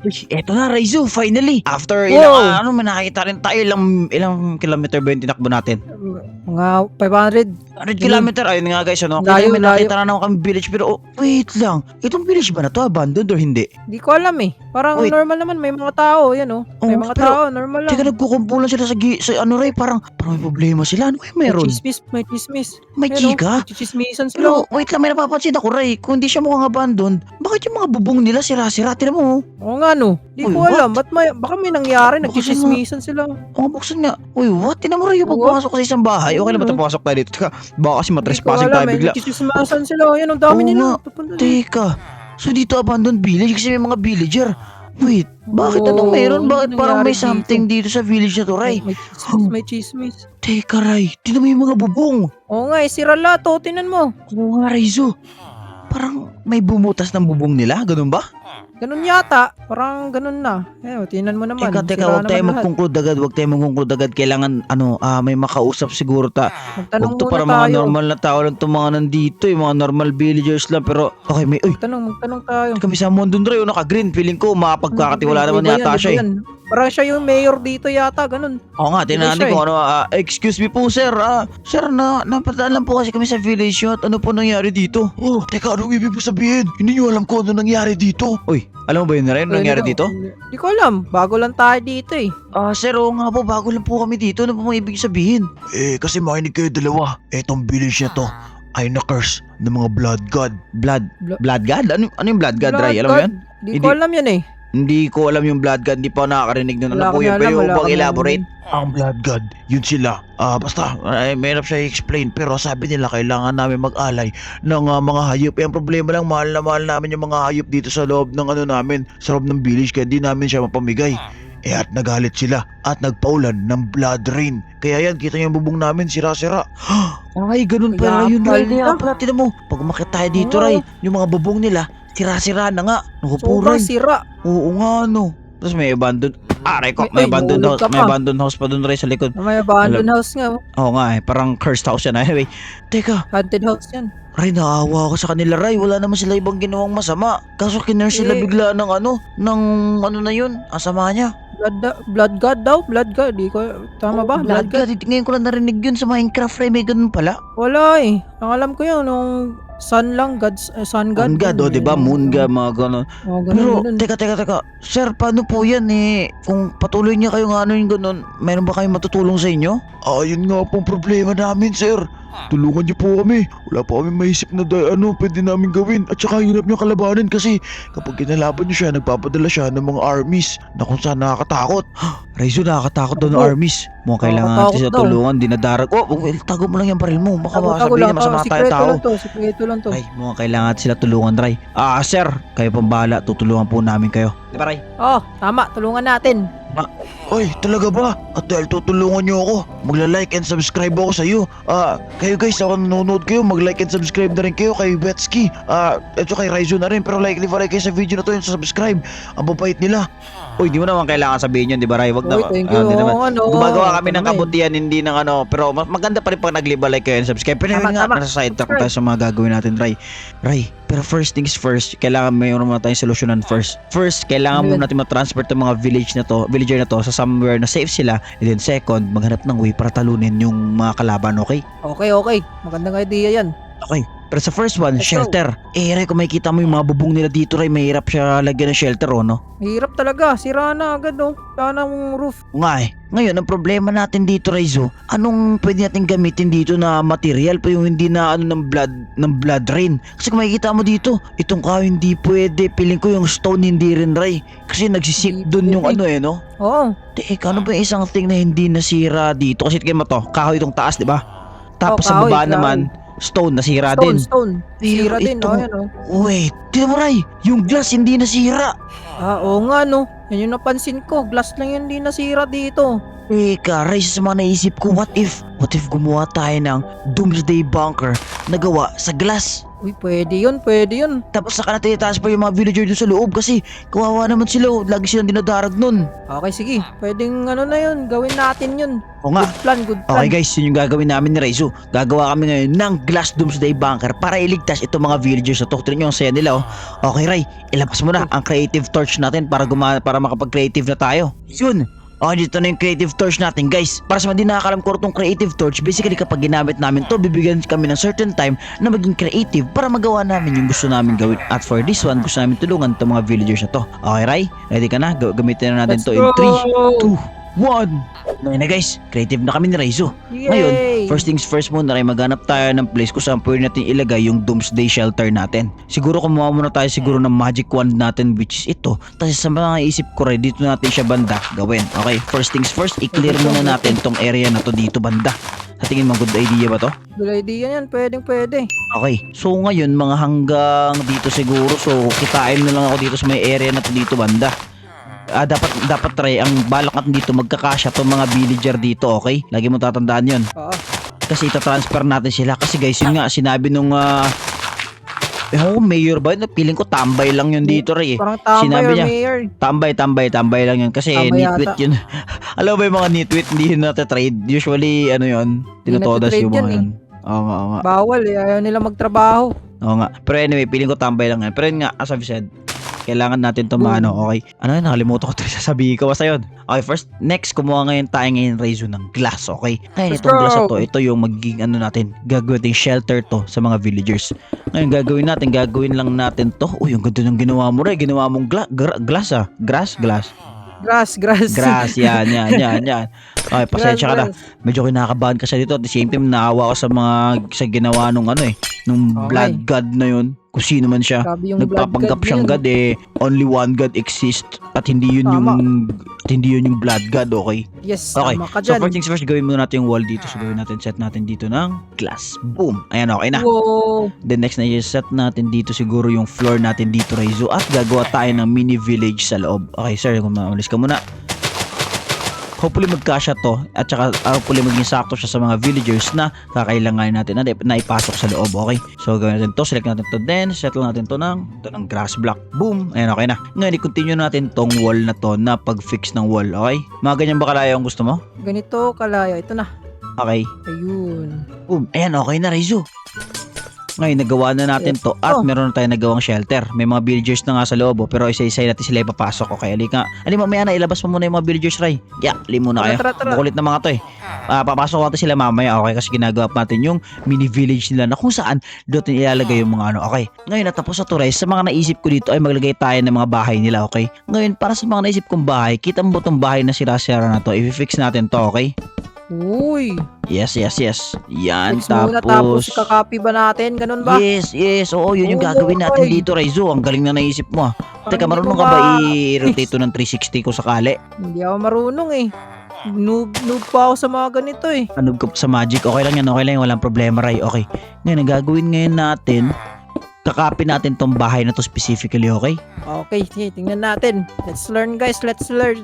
Uy, eto na, Raizo, finally. After Wow. ilang, may nakita rin tayo. Ilang kilometer ba yung tinakbo natin? Mga 500. 100 kilometer, ayun nga guys, ano? Layo, May layo. nakita na naman kami village, pero wait lang. Itong village ba na to? Abandoned or hindi? Di ko alam eh. Parang Wait. normal naman. May mga tao. Yan oh. May Oh, mga pero- tao. Normal lang. Teka, nagkukumpulan sila sa ano, Ray, parang may problema sila. Ano kaya meron? May chismis. May Yan, chika? Oh, chismisan Pero sila. wait lang, may napapansin ako, Ray. Kung hindi siya mukhang abandoned, bakit yung mga bubong nila sira-sira? Tinan mo, oh. Oo nga no. Di Uy, ko what? alam. Baka may nangyari. Baka Nagchichismisan sila. Oh, buksan nga. Uy, what? Tinan mo, Ray, yung What? pagpasok sa isang bahay. Okay na ba Ano? ito pasok tayo dito? Teka, baka kasi Di ko matrespassing alam. tayo May bigla. nagchichismisan sila. Yan ang dami Oo nila. nga. Papunta dito. Teka, so dito abandoned village kasi may mga villager. Wait, bakit Oo, anong meron? Bakit ano parang may nangyari something dito sa village na to, Ray? May chismis. May chismis. Teka, Ray, tinan mo yung mga bubong. Oo nga eh. Sira lahat oh. Tinan mo. Oo nga, Raizo. Parang may bumutas ng bubong nila, ganun ba? Ganun yata. Parang ganun na. Eh, tingnan mo naman. Teka, Sira huwag tayo naman lahat. mag-conclude agad, Kailangan, may makausap siguro ta. Magtanong Huwag to muna para mga tayo. normal na tao lang itong mga nandito, yung mga normal villagers lang. Pero, okay, Magtanong tayo. kami sa Mondon Ray, naka-green. Feeling ko, makapagkakatiwala naman Iba yata yan, siya iba eh. yan. Parang siya yung mayor dito yata, ganun. Oo nga, tingnan Iba natin siya kung ano. Excuse me po, sir. Sir, napadaan lang po kasi kami sa village yun. At ano po nangyari dito? Oh, teka, anong ibig mo sabihin? Hindi nyo alam kung ano nangyari dito. Uy, alam mo ba yun na rin? Ano nangyari dito? Di ko alam. Bago lang tayo dito eh. Sir, oo nga po, bago lang po kami dito. Ano po mga ibig sabihin? Kasi makinig kayo dalawa. Etong village na to ay na-curse ng mga blood god. Blood god? Ano yung blood god, Ray? Alam mo God, yun? Di ko alam yan eh. Hindi ko alam yung blood god. Hindi pa ako nakakarinig nun. Ano Wala po kami yun? alam, Pero wala bang kami elaborate? Ang blood god, yun sila. Basta, mahirap siya i-explain. Pero sabi nila, kailangan namin mag-alay ng mga hayop. Ang problema lang, mahal na mahal namin yung mga hayop dito sa loob ng sa loob ng village. Kaya di namin siya mapamigay. At nagalit sila at nagpaulan ng blood rain. Kaya yan, kita niyo yung bubong namin, sira-sira. Ay, ganun pala Kaya yun, Ray. pala. Kaya pala, tinan mo, pag umakit tayo dito, Oo. Ray, yung mga bubong nila, sira-sira na nga. Naku po, Sobrang Ray. sira. Oo nga, no. Tapos may abandoned, Ray ko, May- may abandoned nahulog house, ka may pa. abandoned house pa dun, Ray, sa likod. May abandoned house nga. Oh. Oo nga, parang cursed house yan. Anyway, teka, Haunted house yan. Ray, naawa ako sa kanila, Ray. Wala naman sila ibang ginawang masama. Kaso kinurse sila Eh. bigla ng na yun, ang sama niya. Blood god daw. Blood god. Di ko, tama ba? Blood God. Ngayon ko lang narinig yun sa Minecraft, Ray. May ganun pala. Wala eh. Ang alam ko yun, nung sun lang, sun god. Moon God, yun, di ba? yun. Moon God, mga ganun. Oo, Pero, ganun. teka. Sir, paano po yan eh? Kung patuloy niya kayo nga yung ganun, meron ba kayong matutulong sa inyo? Yun nga pong problema namin, sir. Tulungan niyo po kami. Wala pa kami maisip na pwede namin gawin. At saka hirap niyo kalabanin kasi kapag kinalaban niyo siya, nagpapadala siya ng mga armies na kung saan nakakatakot. Raizo, nakakatakot daw ng Opo. armies. Mukhang kailangan natin Nakakatakot sila daw. tulungan, dinadarag. Tago mo lang yung baril mo. Baka Tago sabihin lang niya masama to. tayo tao. Sikreto lang to. Ay, mukhang kailangan natin sila tulungan, Ray. Sir, kayo pang bahala. Tutulungan po namin kayo. Di ba, Ray? Oh, tama. Tulungan natin. Oy, talaga ba? At dahil tutulungan niyo ako, magla-like and subscribe ako sa iyo. Kayo guys, ako nanonood kayo, mag-like and subscribe na rin kayo kay Betsky. Eto kay Raizo na rin, pero likely pa rin kayo sa video na to yung subscribe. Ang babait nila. Uy, di mo naman kailangan sabihin yun, di ba, Ray? Wag na. Oy, thank you. Di naman. Oo, Gumagawa kami ng naman. kabutihan, hindi ng pero maganda pa rin pag nag-like kayo and subscribe. Pero yun nga, Tama. nasa side track tayo sa mga gagawin natin, Ray. Pero first things first, kailangan mayroon muna tayong solusyonan first. First, kailangan muna natin ma-transfer itong mga villager na to sa somewhere na safe sila. And then second, maghanap ng way para talunin yung mga kalaban, okay? Okay. Magandang idea yan. Okay. Pero sa first one, Let's shelter. Ray, kung makikita mo yung mga bubong nila dito, Ray, mahirap siya lagyan ng shelter, no? Mahirap talaga. Sira na agad oh. Wala ng roof. Nga eh. Ngayon, ang problema natin dito, Raizo, anong pwede natin gamitin dito na material pa yung hindi na ng blood rain? Kasi kung makikita mo dito, itong kahoy hindi pwede. Piling ko yung stone hindi rin, Ray. Kasi nagsisip Hindi dun yung pwede. no? Oo. Teka, ano ba yung isang thing na hindi nasira dito? Kasi tignan mo to, kahoy itong taas, di ba? Tapos sa kahoy, baba kahoy. naman, stone, nasira din. Stone. Pero Sira din. ito- Oh, yan oh. Wait, tignan mo, Ray, yung glass hindi nasira. Oo nga no. Yan yung napansin ko. Glass lang yun di nasira dito. Teka, Ray, sa mga naisip ko, what if gumawa tayo ng doomsday bunker na gawa sa glass? Uy, pwede yun, pwede yun. Tapos saka natin itaas pa yung mga villager doon sa loob kasi kawawa naman sila. Lagi silang dinadarag nun. Okay, sige. Pwedeng ano na yun, gawin natin yun. O nga. Good plan, good Okay plan. guys, yun yung gagawin namin ni Raizo. Gagawa kami ngayon ng Glass Doomsday Bunker para iligtas itong mga villagers na to. Tignan nyo ang saya nila oh. Okay Ray, ilabas mo na ang creative torch natin para para makapag-creative na tayo. Yun! Okay, dito na yung creative torch natin guys. Para sa mga di nakakalam ko itong creative torch, basically kapag ginamit namin to, bibigyan kami ng certain time na maging creative para magawa namin yung gusto namin gawin. At for this one, gusto namin tulungan itong mga villagers na to. Okay Ray, ready ka na? Gamitin na natin Let's to in go! 3, 2, 1. Ngayon na guys, creative na kami ni Raizo. Ngayon, Yay! first things first muna ay maghanap tayo ng place kung saan pwede natin ilagay yung Doomsday Shelter natin. Siguro kumuha muna tayo siguro ng magic wand natin which is ito. Kasi sa mga isip ko rin, dito natin siya banda gawin. Okay, first things first, i-clear muna natin tong area na to dito banda. Sa tingin mo, good idea ba to? Good idea yan, pwedeng pwede. Okay, so ngayon mga hanggang dito siguro. So kitain na lang ako dito sa may area na to dito banda. Dapat try ang balak natin dito magkakasya tong mga villager dito, okay? Lagi mo tatandaan 'yon. Oo. Kasi ita-transfer natin sila kasi guys, yun nga sinabi nung mayor ba? Feeling ko tambay lang yun dito, Ray. Parang tambay Sinabi or niya, mayor. tambay lang yun kasi Tambay nitwit yata. yun. Alam mo ba yung mga nitwit hindi yun nata-trade? Usually ano yun, tinotodas nata-trade yung mga yan, yun. Oo nga. Bawal eh, ayaw nila magtrabaho. Oo nga. Pero anyway, feeling ko tambay lang yan. Pero yun nga, as I've said, kailangan natin ito maano, okay? Ano yun, nakalimutan ko ito sasabihin ko. Basta yun. Okay, first, next, kumuha ngayon tayo ngayon, Raizo, ng glass, okay? Ngayon, Let's itong glass na go! to, ito yung magiging ano natin, gagawin natin shelter to sa mga villagers. Ngayon, gagawin lang natin to. Uy, yung ganda ng ginawa mo, Ray. Ginawa mong glass, ah. Grass. Grass. Grass, yan. Okay, pasensya ka na. Grass. Medyo kinakabahan ka siya dito. At the same time, naawa ko sa ginawa nung ano eh, nung Okay. blood god na yun. Kung sino man siya. Grabe yung Nagpapanggap blood siyang god god eh. Only one god exists. At hindi yun Tama. yung blood god, okay? Yes, Okay, tama ka so dyan. first things first, gawin muna natin yung wall dito. So gawin natin, set natin dito ng glass. Boom! Ayan, okay na. Wow. Then next na set natin dito siguro yung floor natin dito, Raizo. At gagawa tayo ng mini village sa loob. Okay, sir, kung maalis ka muna. Hopefully magkasya to at saka hopefully maging sakto siya sa mga villagers na kakailanganin natin na ipasok sa loob, okay? So gawin natin to, select natin to, then settle natin to ng grass block. Boom! Ayan, okay na. Ngayon, i-continue natin tong wall na to na pag-fix ng wall, okay? Mga ganyan ba kalayo ang gusto mo? Ganito kalayo. Ito na. Okay. Ayun. Boom! Ayan, okay na, Raizo. Ngayon, nagawa na natin to at meron na tayong nagawang shelter. May mga villagers na nga sa loob, pero isa-isa natin sila ipapasok. Okay, alika. Mamaya na, ilabas mo muna yung mga villagers, Ray. Yeah, muna kayo. Tara. Bukulit na mga to eh. Papasok natin sila mamaya, okay? Kasi ginagawa natin yung mini village nila na kung saan doon ilalagay yung mga ano, okay? Ngayon, natapos na to, Ray. Sa mga naisip ko dito ay maglagay tayo ng mga bahay nila, okay? Ngayon, para sa mga naisip kong bahay, kita mo ba itong bahay na sira-sira na to? I-fix natin to, okay? Uy. Yes. Yan, Fix muna, tapos tapos... kakopy ba natin? Ganun ba? Yes. Oo, yun yung Oo, gagawin natin okay. dito, Raizo. Ang galing na naisip mo, ah. Parang Teka, hindi marunong ko ka ba ma- i-rotate to ng 360 ko sakali? Hindi ako marunong eh. Noob pa ako sa mga ganito eh. Ano ka sa magic? Okay lang yan. Walang problema, Ray. Okay. Ngayon, ang gagawin ngayon natin, kakapin natin tong bahay na to specifically, okay? Okay, sige, tingnan natin. Let's learn guys, let's learn.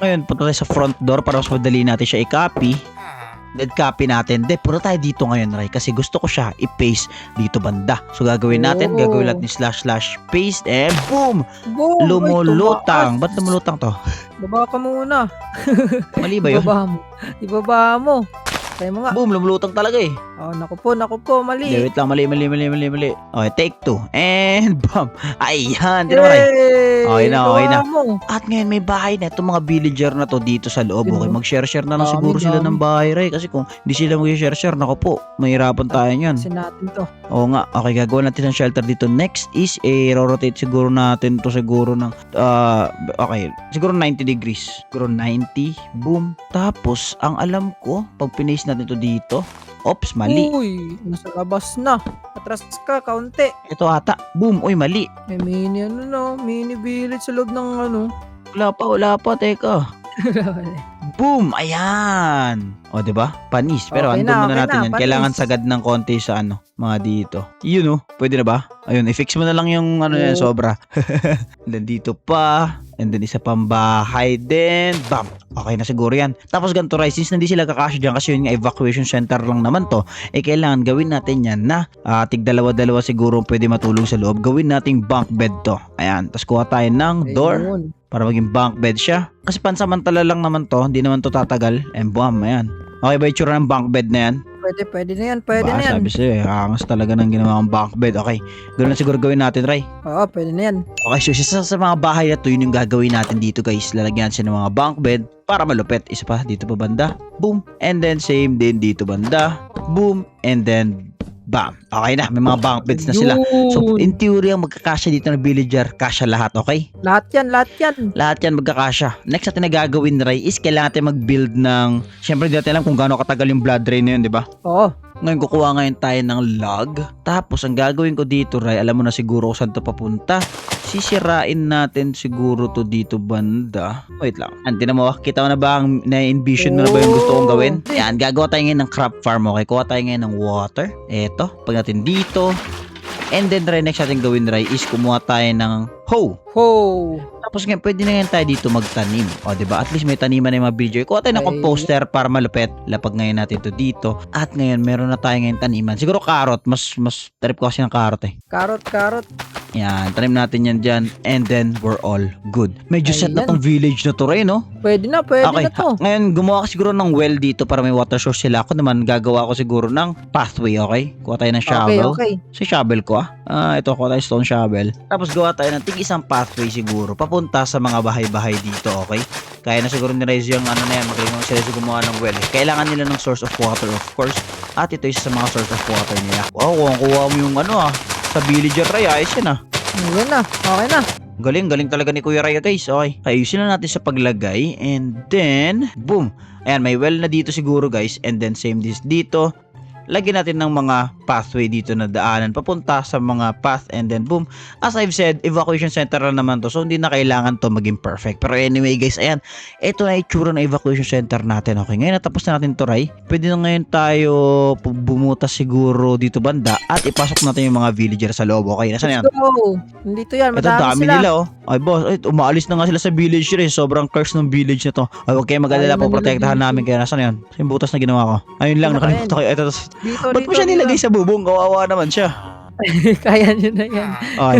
Ngayon, punta tayo sa front door para mas madali natin siya i-copy. Then copy natin. Then, punta tayo dito ngayon, Ray. Kasi gusto ko siya i-paste dito banda. So, gagawin natin / paste and boom! Boom! Lumulutang. Ba't lumulutang to? Baba ka muna. Mali ba yun? Ibaba mo. Tayo mo nga. Boom! Lumulutang talaga eh. Oh, naku po, mali. Hindi, wait lang. Mali. Okay, take 2. And bam! Ayan! Tira mo, Ray. Okay na. Ibaba mo. At ngayon may bahay na itong mga villager na to dito sa loob. Yun, Okay, no? mag-share na lang Dami, siguro sila dami. ng bahay, Ray. Kasi kung hindi sila mag-share, nako po, mahirapan tayo niyan. Kasi natin to. Oo nga, okay, gagawin natin ng shelter dito. Next is, rotate siguro natin to siguro ng, okay, siguro 90 degrees. Siguro 90, boom. Tapos, ang alam ko, pag pinaste natin to dito, ops, mali. Uy, nasa labas na. Atras ka, kaunti. Ito ata, boom, uy, mali. May mini village sa loob ng ano. Wala pa, teka. Boom! Ayan! O, diba? Panis. Pero Okay andun na, muna okay natin na, yan. panis. Kailangan sagad ng konti sa mga dito. Yun, pwede na ba? Ayun, i-fix mo na lang yung yan, Oo. sobra. Then dito pa. And then isa pang bahay din. Bam! Okay na siguro yan. Tapos ganito Ray, since hindi sila kakasya dyan kasi yun nga evacuation center lang naman to, kailangan gawin natin yan na tig dalawa-dalawa siguro pwede matulog sa loob. Gawin nating bunk bed to. Ayan. Tapos kuha tayo ng door Ayun. para maging bunk bed siya. Kasi pansamantala lang naman to, hindi naman to tatagal. And bam, ayan. Okay ba itsura ng bunk bed na yan? Pwede na yan, pwede na yan. Sabi sa'yo, angas talaga ng ginawa kong bunk bed. Okay, ganoon na siguro gawin natin, Ray. Oo, pwede na yan. Okay, so sa mga bahay na to, yun yung gagawin natin dito guys. Lalagyan siya ng mga bunk bed para malupit. Isa pa, dito pa banda. Boom. And then same din dito banda. Boom. And then bam. Okay na, may mga bunk beds na sila. So in theory, ang magkakasya dito na villager, kasya lahat, okay? Lahat yan. Lahat yan magkakasya. Next natin na gagawin, Ray, is kailangan natin mag-build ng... Siyempre, hindi natin alam kung gaano katagal yung blood drain na yun, di ba? Oo. Ngayon, kukuha ngayon tayo ng log. Tapos, ang gagawin ko dito, Ray, alam mo na siguro kung saan to papunta. Sisirain natin siguro to dito banda. Wait lang. Tinan mo, kita mo na ba ang na-envision mo na ba yung gusto kong gawin? Yan, gagawa tayo ngayon ng crop farm, okay? Kuha tayo ngayon ng water. Eto, pag natin dito. And then, Ray, next natin gawin, Ray, is kumuha tayo ng hoe. Ho. Tapos ngayon, pwede na ngayon tayo dito magtanim. O, diba? At least may taniman na yung mga villager. Kuha tayo ng Ay. composter para malupit. Lapag ngayon natin to dito. At ngayon, meron na tayo ngayon taniman. Siguro carrot. Mas trip ko kasi ng carrot eh. Carrot. Yan, tanim natin yan dyan. And then, we're all good. Medyo set na Ayan. tong village na to rin, no? Pwede na to. Ngayon, gumawa ka siguro ng well dito para may water source sila. Ako naman, gagawa ko siguro ng pathway, okay? Kuha tayo ng shovel. Okay. Si shovel ko ito ko tayo stone shovel. Tapos gawa tayo ng isang pathway siguro papunta sa mga bahay-bahay dito, okay? Kaya na siguro ni Raizo yung ano na yan, magaling naman sila gumawa ng well. Kailangan nila ng source of water, of course. At ito isa sa mga source of water nila. Wow, kung kuha mo yung sa villager Ray, ayos yan Ayan na. Okay na. Galing talaga ni Kuya Raya guys. Okay, ayusin na natin sa paglagay. And then, boom. Ayan, may well na dito siguro guys. And then same this dito. Lagyan natin ng mga pathway dito na daanan papunta sa mga path, and then boom. As I've said, evacuation center na naman to, so hindi na kailangan to maging perfect. Pero anyway guys, ayan, ito na itsura ng evacuation center natin. Okay, ngayon natapos na natin to, Ray. Pwede na ngayon tayo bumutas siguro dito banda at ipasok natin yung mga villager sa loob. Okay, nasaan yan? Let's go. Nandito yan. Ito Madami dami sila. nila Ay boss, umaalis na nga sila sa village rin. Sobrang curse ng village na to. Ay, huwag kayong mag-alala, Ayaw na poprotektahan nila namin. Kaya nasaan yan? Yung butas na ginawa ko. Ayun lang, Ano ba nakalimutan ko. Ito, Dito. ba't mo siya nilagay sa bubong? Kawawa naman siya. Kaya nyo na yan. Ay,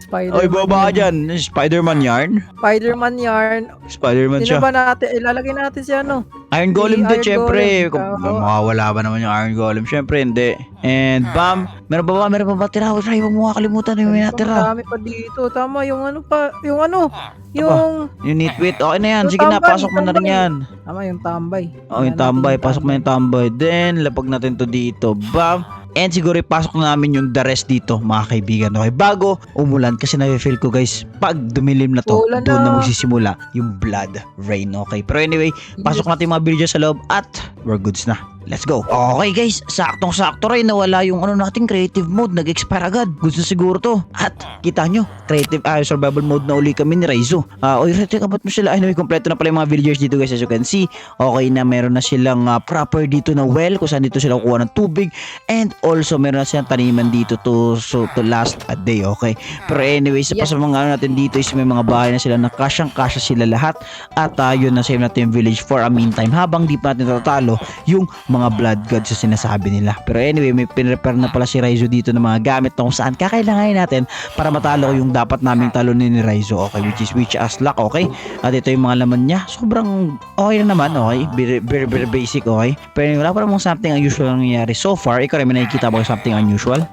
Spider-Man. oy, baba ka yan. dyan. Spider-Man yarn? Spider-Man yarn. Spider-Man Sino siya. ba natin? Ilalagay natin si ano? Iron Golem din, Iron syempre. Golem. Mawawala ba naman yung Iron Golem? Syempre, hindi. And bam, meron ba? Meron pa ba tira? Ray, huwag mo kakalimutan yung may natira. Marami pa dito. Tama, yung ano pa. Yung ano? Yung... Yung nitwit. Okay na yan. Yung Sige na, tambay, pasok mo na rin tambay. yan. Tama, yung tambay. Oh, yung tambay. Pasok mo yung tambay. Then, lapag natin to dito. Bam! And siguro ipasok namin yung the rest dito, mga kaibigan. Okay, bago umulan, kasi na-feel ko guys, pag dumilim na to, Ulan doon na na. magsisimula yung blood rain. Okay, pero anyway, pasok natin yung mga villagers sa loob at we're goods na. Let's go. Okay guys, saktong-sakto rin nawala yung nating creative mode. Nag-expire agad. Goods na siguro to. At kita nyo, creative survival mode na uli kami ni Raizo. Oy, teka, ba't mo sila? Anyway, kompleto na pala yung mga villagers dito guys, as you can see. Okay na, meron na silang proper dito na well, kung saan dito sila kukuha ng tubig. And also, meron na silang taniman dito to last a day, okay? Pero anyway, sa pa sa mga natin dito is may mga bahay na sila na kasyang-kasya sila lahat. At yun na save natin yung village for a meantime habang di pa natin tatalo yung mga blood gods sa sinasabi nila. Pero anyway, may pinrepare na pala si Raizo dito ng mga gamit na kung saan kakailanganin natin para matalo yung dapat naming talunin ni Raizo, okay? Which as luck, okay? At ito yung mga laman niya. Sobrang okay na naman, okay? Very basic, okay? Pero wala pa namang something unusual ang nangyayari so far. Ikaw rin, may nakikita ba something unusual?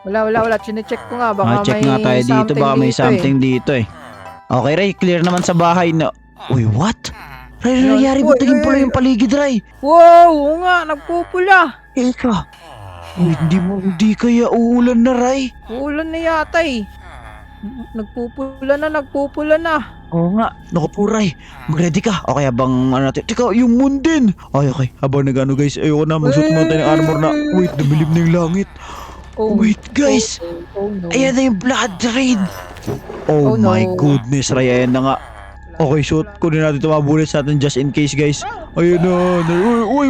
Wala. Chine-check ko nga. Baka Check may nga tayo dito. Baka may something eh. dito eh. Okay, Ray. Clear naman sa bahay na... Uy, what? Ray, Ano? nangyari ba? Tingin pala yung paligid, Ray. Wow! Oo nga, nagpupula. Eka. Uy, hindi kaya uulan na, Ray. Uulan na yata eh. Nagpupula na. Oo nga. Naku po, Ray. Mag-ready ka. Okay, habang natin. Teka, yung moon din. Ay, okay. Habang nagano guys, ayoko na. Magsuot mo tayo ng armor na. Wait, dumilim na yung langit. Oh, Wait, guys. Oh no. Ayan na yung blood rain. Oh, Oh, no. my goodness, Ray. Ayan na nga. Okay, so kunin natin ito mga bullets natin just in case, guys. Ayun na. Uy,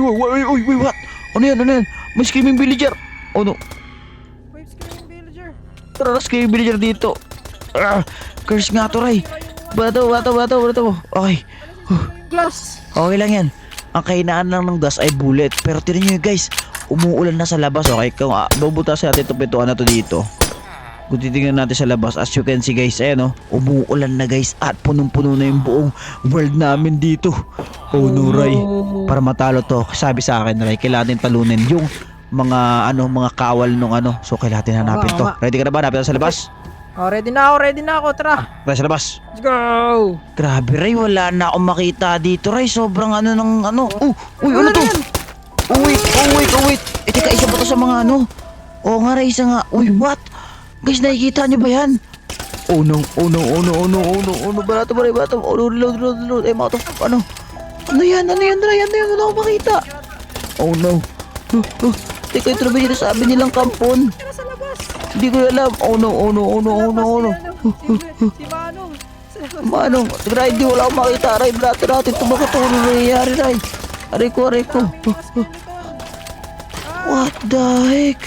what? Ano yan? May screaming villager. Oh no. Wait, screaming villager. Tara, screaming villager dito. Curse nga to, Ray. Bato. Okay. Glass. Okay lang yan. Ang kahinaan lang ng gas ay bullet. Pero tinan nyo guys, umuulan na sa labas. Okay, kung bubutasin natin itong pintuan na to dito. Kung titingnan natin sa labas, as you can see guys, ayan umuulan na guys. At punong-puno na yung buong world namin dito. Oh no, Ray. Para matalo to, sabi sa akin, Ray, kailangan natin talunin yung mga mga kawal nung So kailangan natin hanapin to. Ready ka na ba? Hanapin na sa labas? Oh, ready na ako, tara. Tara sa labas. Let's go. Grabe, Ray, wala na akong makita dito, Ray. Sobrang ng Uy, ano to? Oh, wait. Teka, isa ba to sa mga Oo nga, Ray, isa nga. Uy, what? Guys, nakikita niyo ba yan? Oh no. Barato. Oh no, reload. Mga to, Ano yan, Ray? Wala akong makita. Oh no. Teka, ito na ba yung sabi nilang kampon? Tara sa labas. Hindi ko alam. Oh no. Si Manong. Manong, Ray, di wala akong makita, Ray. Barato natin, tumakot ako na nangyayari, Ray. Aray ko. What the heck?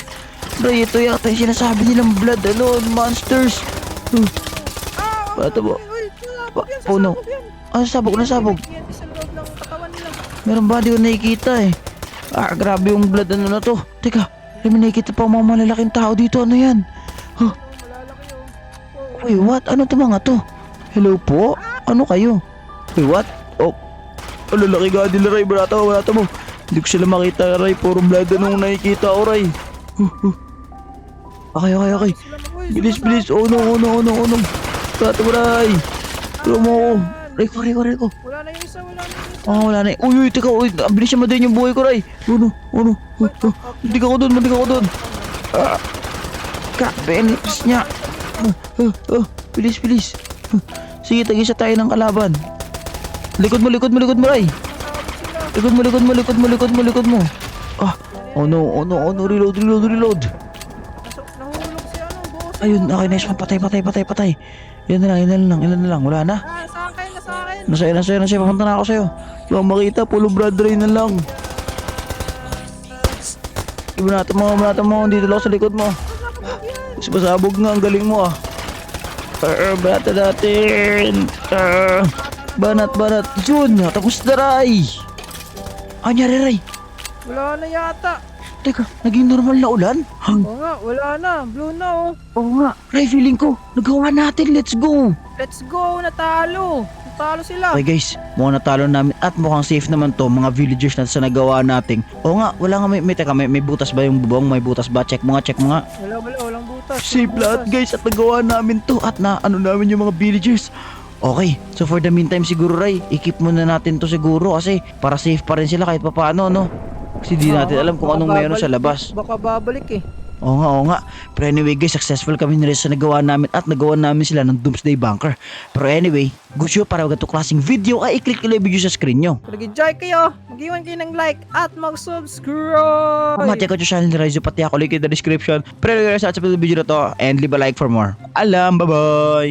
Ray, ito yata yung sinasabi nilang blood, monsters. Bata ba? Oh no. Sabog. Sa loob ng katawan nila. Meron ba? Di ko nakikita eh. Grabe yung blood na to. Teka, may nakikita pa mga malalaking tao dito. Ano yan? Malalaki yun. Uy, what? Ano to mga to? Hello po? Ano kayo? Uy, what? Oh, lalaki ka nila, Ray. Barata mo. Hindi ko sila makita, Ray. Puro blood nung nakikita ko, Ray. Okay. Bilis. Oh no. Barata mo, Ray. Tulong mo ako. Ray ko. Wala na yung isa. Wala na. Uy, teka. Uy, bilis siya madayin yung buhay ko, Ray. Ano? Hindi ka ko doon. Grabe, ang lakas niya. Bilis. Sige, tag-isa tayo ng kalaban. Likod mo, Ray. Likod mo. Oh no. Reload. Nahulog si boss. Ayun, okay, nice one. Patay. Yan na lang. Wala na. Sa akin. Nasa'yo. Papunta na ako sa'yo. Wala akong makita. Puro blood rain na lang. Ibanatan mo. Dito lang sa likod mo. Mas pasabog nga. Ang galing mo Banata natin. Banat. Yun. Tapos na, Ray. Anyari, Ray? Wala na yata. Teka, naging normal na ulan? Oo nga, wala na. Blue na Oo nga. Ray, feeling ko. Nagawa natin. Let's go. Let's go, natalo sila. Okay guys, mukhang natalo namin at mukhang safe naman to mga villagers na sa nagawa natin. Oo nga, wala nga may butas ba yung bubong? May butas ba? Check mo nga. Walang butas. Safe lahat guys at nagawa namin to at namin yung mga villagers. Okay, so for the meantime siguro, Ray, i-keep muna natin to siguro kasi para safe pa rin sila kahit papaano, no? Kasi di natin alam kung anong mayroon sa labas. Baka babalik eh. Oo nga. Pero anyway guys, successful kami nila sa nagawa namin at nagawa namin sila ng Doomsday Bunker. Pero anyway, gusto nyo para ganito klaseng video ay i-click yung video sa screen nyo. Kung nag-enjoy kayo, mag-iwan kayo ng like at mag-subscribe. Pamati ko sa channel ni Raizo, pati ako link in the description. Pero anyway, sa video na to and leave a like for more. Bye-bye!